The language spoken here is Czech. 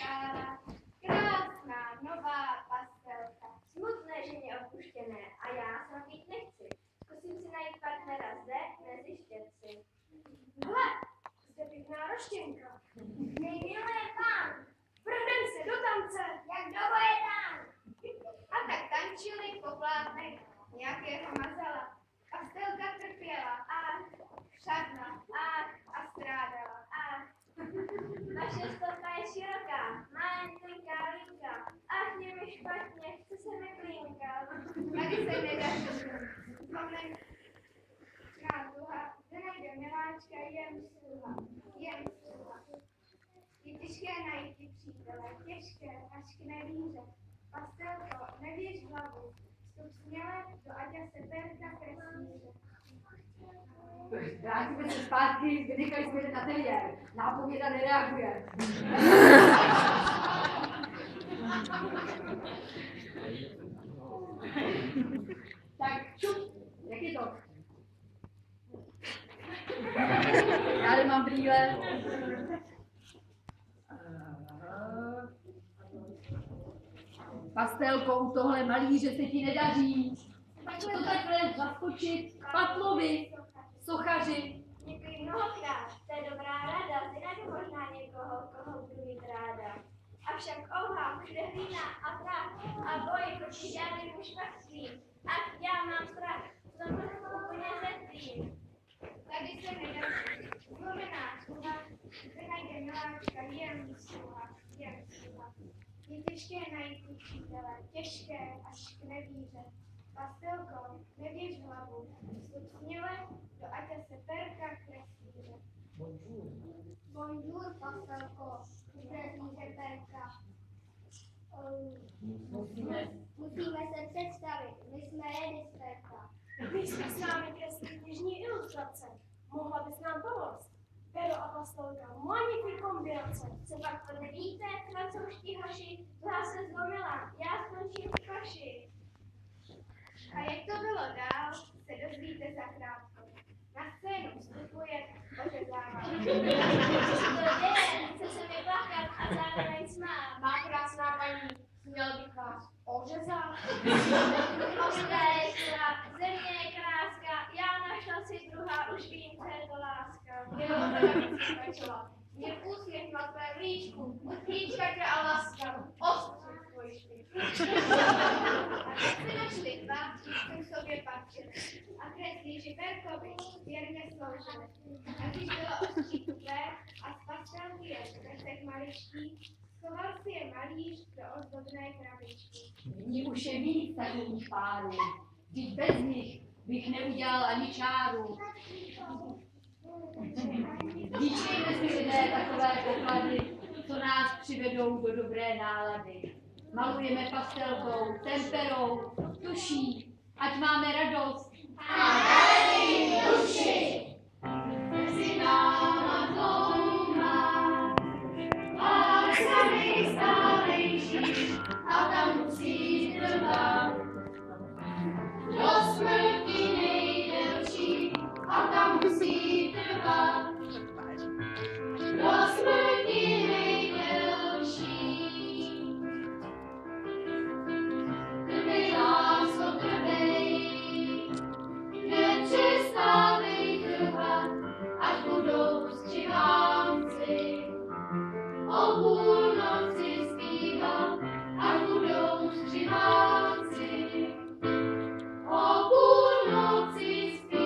skála, krásná nová pastelka. Smutné ženě opuštěné a já se napít nechci. Zkusím si najít partnera zde mezi štětci. Hle, zde pěkná roštěnka. Nejmilé pán, vrhneme se do tance, jak dovoje dán. A tak tančili po plátnech nějakého mazala. Pastelka trpěla, ach, šadna, ach, a strádala, ach. Naše stopa je široká, má jen tenká linka, ach, je mi špatně, chce se mi klínka. Tady se nedaří, vzpomnem na duha, kde najde miláčka, jen sluha, jen sluha. Je těžké najít ti přítele, těžké, až k nevíře. Pastelko, nevěř hlavu, vstup směle do Aďa Seperka kreslíře. Vrátíme se zpátky, vynechali jsme jeden ateliér. Nápověda nereaguje. Tak čup, jak je to? Já nemám brýle. Pastelko, u tohle malíře se ti nedaří. Co to takhle zaskočit? Patlovi, sochaři. Děkuji mnohokrát, to je dobrá rada, ty najdu možná někoho, koho budu mít ráda. Avšak ouhám, všude hlína a prach a boj proti žádným špatství. Ach, já mám strach, jsem úplně zetlý. Tady se nedaří, zlomená sluha, kde najde miláčka, jen sluha, jen sluha. Je těžké najít ty přítele, těžké až k nevíře. Pastelko, nevěř hlavu, vstup směle do Aďa Seperka kreslíře. Bonjour, pastelko, kreslíře Perka. Musíme se představit, my jsme Jedy z Perka. My jsme s námi kreslí knižní ilustrace. Mohla bys nám pomoct? Pero a pastelka, magnifique kombinace. Co pak to nevíte, francouzští hoši, zlá se zlomila, já skončím v kaši. A jak to bylo dál, se dozvíte zakrátko. Na scénu vstupuje ořezává. Co se to děje, chce se mi plakat a zároveň smát. Má krásná paní, měl bych vás ořezat. Ostrá země je kráska, já našla si druhá, už vím, co je to láska. Jenom teda bych si pečela. Mě úsměv na tvé líčku, líčka a láska, ostřih tvoji špičku. A tak se našli dva, k sobě patřili. A kreslíři Perkovi věrně sloužili. A když bylo ostří tupé a z pastelky je kresek maličký, schoval si je malíř do ozdobné krabičky. Nyní už je víc takových párů. Vždyť bez nich bych neudělal ani čáru. Díčejme si lidé takové poklady, co nás přivedou do dobré nálady. Malujeme pastelkou, temperou, tuší, ať máme radost. A dali duši! Mezi náma dvouma, láska nejstálejší, a tam musí trvat. Do smrti nejdelší, a tam musí trvat. Do smrti nejdelší. Trvej, lásko, trvej, nepřestávej trvat, až budou střihánci o půlnoci zpívat, až budou střihánci o půlnoci zpívat.